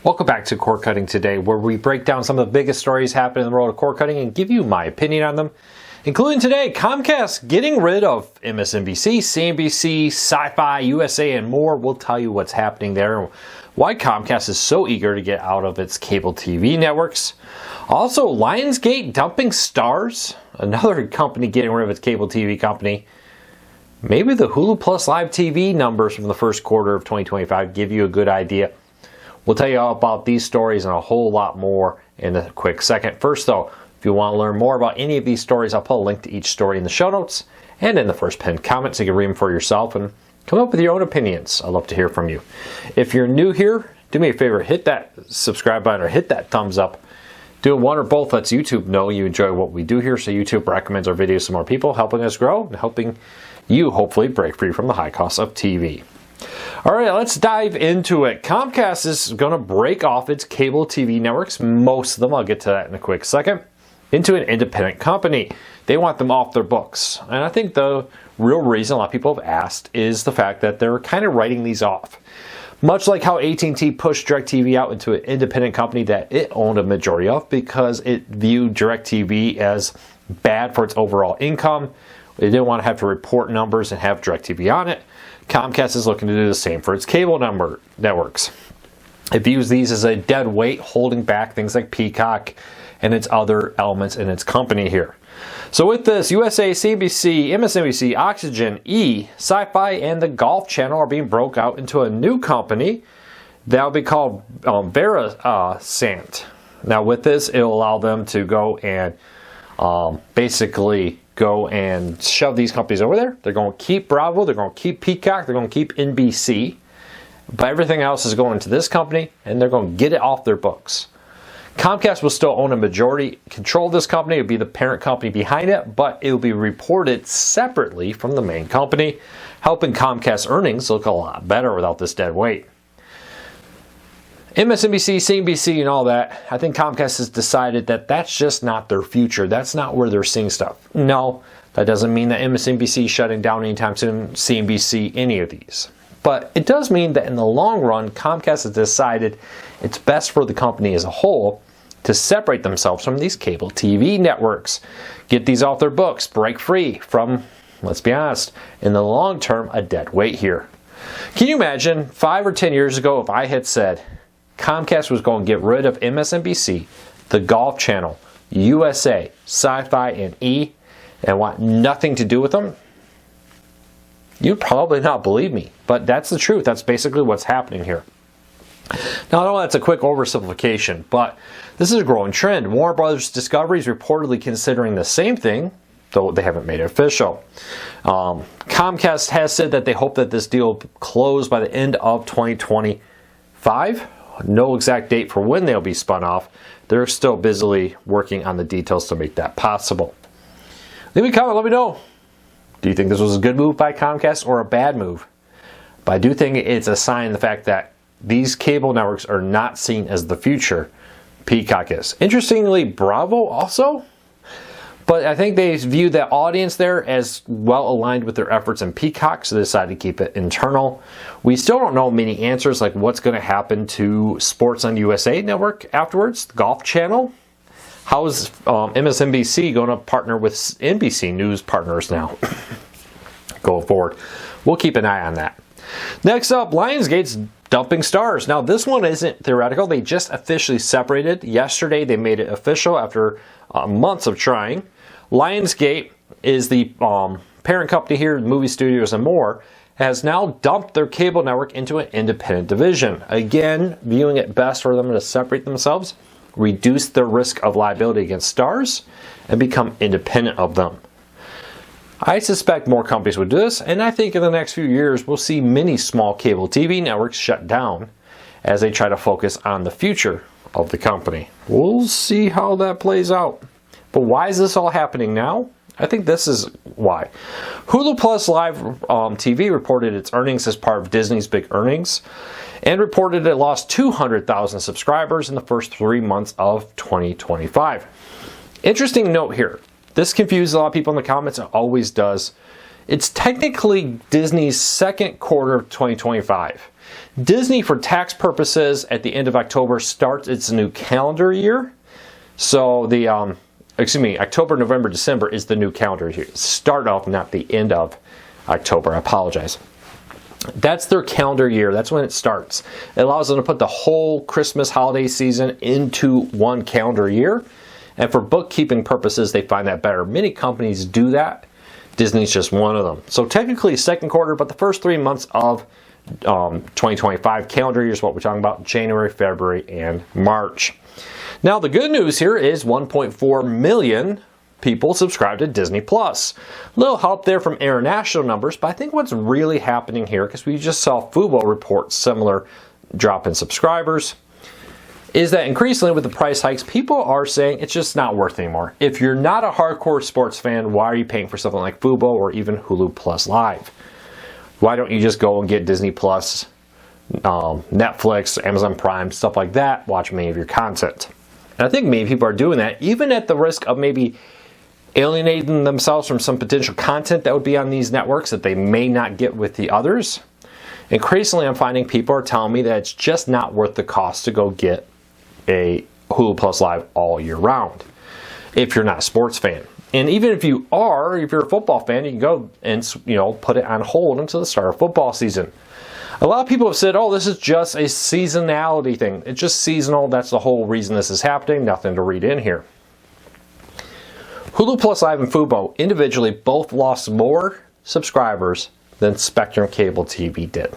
Welcome back to Cord Cutting Today, where we break down some of the biggest stories happening in the world of cord cutting and give you my opinion on them, including today, Comcast getting rid of MSNBC, CNBC, Sci-Fi, USA, and more. We'll tell you what's happening there and why Comcast is so eager to get out of its cable TV networks. Also, Lionsgate dumping Stars, another company getting rid of its cable TV company. Maybe the Hulu Plus Live TV numbers from the first quarter of 2025 give you a good idea. We'll tell you all about these stories and a whole lot more in a quick second. First though, if you want to learn more about any of these stories, I'll put a link to each story in the show notes and in the first pinned comment so you can read them for yourself and come up with your own opinions. I'd love to hear from you. If you're new here, do me a favor, hit that subscribe button or hit that thumbs up. Doing one or both lets YouTube know you enjoy what we do here, so YouTube recommends our videos to more people, helping us grow and helping you hopefully break free from the high cost of TV. All right, let's dive into it. Comcast is going to break off its cable TV networks, most of them, I'll get to that in a quick second, into an independent company. They want them off their books. And I think the real reason a lot of people have asked is the fact that they're kind of writing these off. Much like how AT&T pushed DirecTV out into an independent company that it owned a majority of because it viewed DirecTV as bad for its overall income. They didn't want to have to report numbers and have DirecTV on it. Comcast is looking to do the same for its cable networks. It views these as a dead weight, holding back things like Peacock and its other elements in its company here. So with this, USA, CNBC, MSNBC, Oxygen, E, Sci-Fi, and the Golf Channel are being broke out into a new company that will be called Verisant. Now with this, it will allow them to go and basically go and shove these companies over there. They're going to keep Bravo, they're going to keep Peacock, they're going to keep NBC, but everything else is going to this company and they're going to get it off their books. Comcast will still own a majority control of this company. It will be the parent company behind it, but it will be reported separately from the main company, helping Comcast earnings look a lot better without this dead weight. MSNBC, CNBC, and all that, I think Comcast has decided that that's just not their future. That's not where they're seeing stuff. No, that doesn't mean that MSNBC is shutting down anytime soon, CNBC, any of these. But it does mean that in the long run, Comcast has decided it's best for the company as a whole to separate themselves from these cable TV networks. Get these off their books, break free from, let's be honest, in the long term, a dead weight here. Can you imagine 5 or 10 years ago if I had said Comcast was going to get rid of MSNBC, the Golf Channel, USA, Sci-Fi, and E, and want nothing to do with them? You'd probably not believe me, but that's the truth. That's basically what's happening here. Now, I know that's a quick oversimplification, but this is a growing trend. Warner Brothers Discovery is reportedly considering the same thing, though they haven't made it official. Comcast has said that they hope that this deal will close by the end of 2025. No exact date for when they'll be spun off. They're still busily working on the details to make that possible. Leave me a comment, let me know. Do you think this was a good move by Comcast or a bad move? But I do think it's a sign of the fact that these cable networks are not seen as the future. Peacock is. Interestingly, Bravo also. But I think they view that audience there as well aligned with their efforts in Peacock, so they decided to keep it internal. We still don't know many answers like what's going to happen to Sports on USA Network afterwards, the Golf Channel. How is MSNBC going to partner with NBC News partners now going forward? We'll keep an eye on that. Next up, Lionsgate's dumping Stars. Now, this one isn't theoretical. They just officially separated. Yesterday, they made it official after months of trying. Lionsgate is the parent company here, movie studios and more, has now dumped their cable network into an independent division. Again, viewing it best for them to separate themselves, reduce their risk of liability against Stars, and become independent of them. I suspect more companies would do this, and I think in the next few years we'll see many small cable TV networks shut down as they try to focus on the future of the company. We'll see how that plays out. But why is this all happening now? I think this is why. Hulu Plus Live TV reported its earnings as part of Disney's big earnings and reported it lost 200,000 subscribers in the first 3 months of 2025. Interesting note here. This confuses a lot of people in the comments. It always does. It's technically Disney's second quarter of 2025. Disney, for tax purposes, at the end of October starts its new calendar year. So the October, November, December is the new calendar year. Start off, not the end of October. I apologize. That's their calendar year. That's when it starts. It allows them to put the whole Christmas holiday season into one calendar year. And for bookkeeping purposes, they find that better. Many companies do that. Disney's just one of them. So technically second quarter, but the first 3 months of 2025 calendar year is what we're talking about: January, February, and March. Now the good news here is 1.4 million people subscribe to Disney Plus. Little help there from international numbers, but I think what's really happening here, because we just saw Fubo report similar drop in subscribers, is that increasingly with the price hikes, people are saying it's just not worth it anymore. If you're not a hardcore sports fan, why are you paying for something like Fubo or even Hulu Plus Live? Why don't you just go and get Disney Plus, Netflix, Amazon Prime, stuff like that, watch many of your content? And I think many people are doing that, even at the risk of maybe alienating themselves from some potential content that would be on these networks that they may not get with the others. Increasingly, I'm finding people are telling me that it's just not worth the cost to go get a Hulu Plus Live all year round if you're not a sports fan. And even if you are, if you're a football fan, you can go and put it on hold until the start of football season. A lot of people have said, oh, this is just a seasonality thing. It's just seasonal. That's the whole reason this is happening. Nothing to read in here. Hulu Plus Live and Fubo individually both lost more subscribers than Spectrum Cable TV did.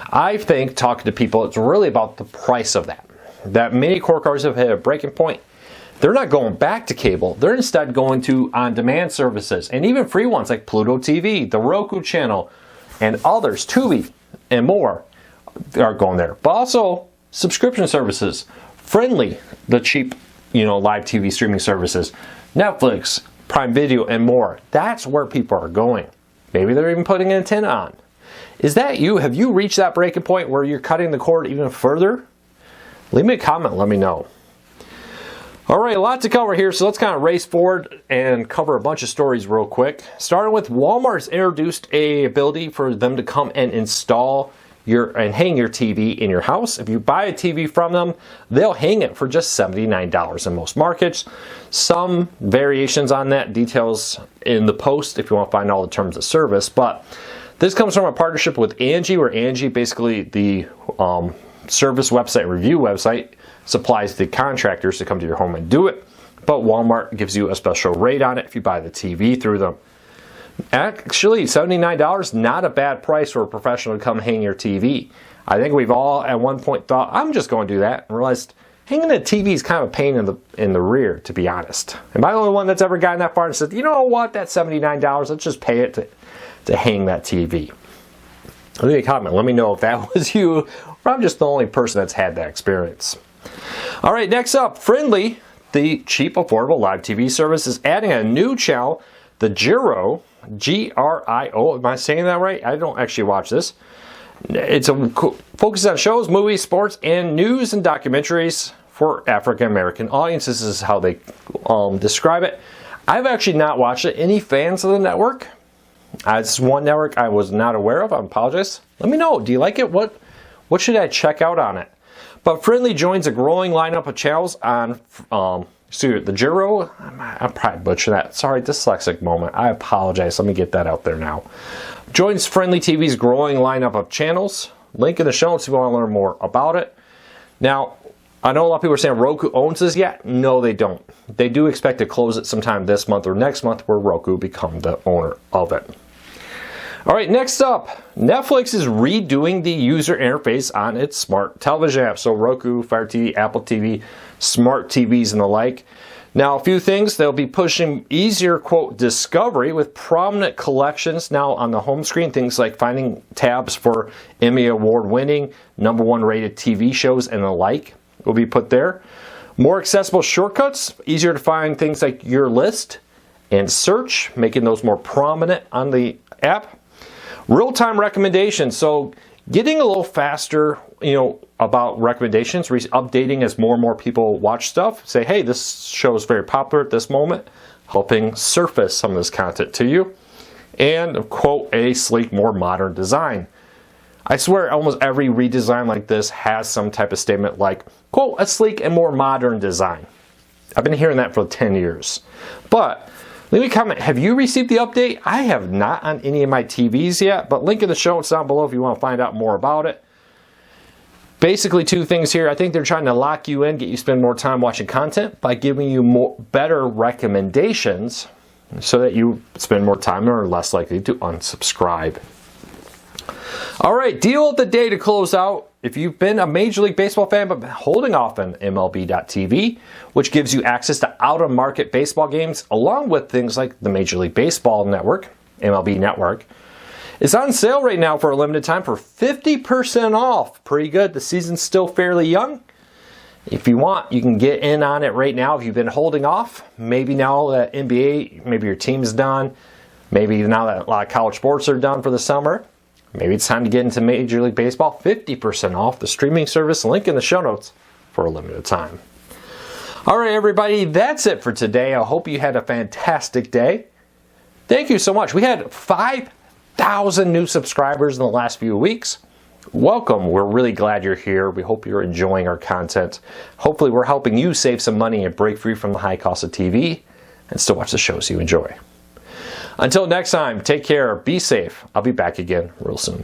I think, talking to people, it's really about the price of that. That many core cars have hit a breaking point. They're not going back to cable. They're instead going to on-demand services, and even free ones like Pluto TV, the Roku channel, and others, Tubi, and more are going there. But also subscription services, Friendly, the cheap, live TV streaming services, Netflix, Prime Video, and more. That's where people are going. Maybe they're even putting an antenna on. Is that you? Have you reached that breaking point where you're cutting the cord even further? Leave me a comment, let me know. All right, a lot to cover here, so let's kind of race forward and cover a bunch of stories real quick. Starting with Walmart's introduced a ability for them to come and install and hang your TV in your house. If you buy a TV from them, they'll hang it for just $79 in most markets. Some variations on that, details in the post if you want to find all the terms of service. But this comes from a partnership with Angi, where Angi, basically the service website, review website, supplies the contractors to come to your home and do it. But Walmart gives you a special rate on it if you buy the TV through them. Actually, $79, not a bad price for a professional to come hang your TV. I think we've all at one point thought, I'm just going to do that, and realized hanging a TV is kind of a pain in the rear, to be honest. Am I the only one that's ever gotten that far and said, you know what, that's $79, let's just pay it to hang that TV? Leave me a comment, let me know if that was you, or I'm just the only person that's had that experience. All right, next up, Friendly, the cheap, affordable live TV service, is adding a new channel, the Giro, G-R-I-O. Am I saying that right? I don't actually watch this. It's focused on shows, movies, sports, and news and documentaries for African American audiences. This is how they describe it. I've actually not watched it. Any fans of the network? It's one network I was not aware of. I apologize. Let me know. Do you like it? What should I check out on it? But Friendly joins a growing lineup of channels on the Giro. I'm probably butchering that. Sorry, dyslexic moment. I apologize. Let me get that out there now. Joins Friendly TV's growing lineup of channels. Link in the show notes if you want to learn more about it. Now, I know a lot of people are saying Roku owns this yet. No, they don't. They do expect to close it sometime this month or next month, where Roku become the owner of it. All right, next up, Netflix is redoing the user interface on its smart television app. So Roku, Fire TV, Apple TV, smart TVs, and the like. Now, a few things. They'll be pushing easier, quote, discovery with prominent collections now on the home screen. Things like finding tabs for Emmy Award-winning, #1 rated TV shows, and the like will be put there. More accessible shortcuts, easier to find things like your list and search, making those more prominent on the app. Real-time recommendations, so getting a little faster, about recommendations, updating as more and more people watch stuff. Say, hey, this show is very popular at this moment, helping surface some of this content to you. And, quote, a sleek, more modern design. I swear almost every redesign like this has some type of statement like, quote, a sleek and more modern design. I've been hearing that for 10 years. But leave me a comment, have you received the update? I have not on any of my TVs yet, but link in the show notes down below if you want to find out more about it. Basically, two things here. I think they're trying to lock you in, get you to spend more time watching content by giving you better recommendations so that you spend more time and are less likely to unsubscribe. All right, deal of the day to close out. If you've been a Major League Baseball fan but been holding off on MLB.tv, which gives you access to out-of-market baseball games along with things like the Major League Baseball Network, MLB Network, it's on sale right now for a limited time for 50% off. Pretty good. The season's still fairly young. If you want, you can get in on it right now if you've been holding off. Maybe now that NBA, maybe your team's done. Maybe now that a lot of college sports are done for the summer. Maybe it's time to get into Major League Baseball. 50% off the streaming service. Link in the show notes for a limited time. All right, everybody, that's it for today. I hope you had a fantastic day. Thank you so much. We had 5,000 new subscribers in the last few weeks. Welcome. We're really glad you're here. We hope you're enjoying our content. Hopefully, we're helping you save some money and break free from the high cost of TV and still watch the shows you enjoy. Until next time, take care, be safe. I'll be back again real soon.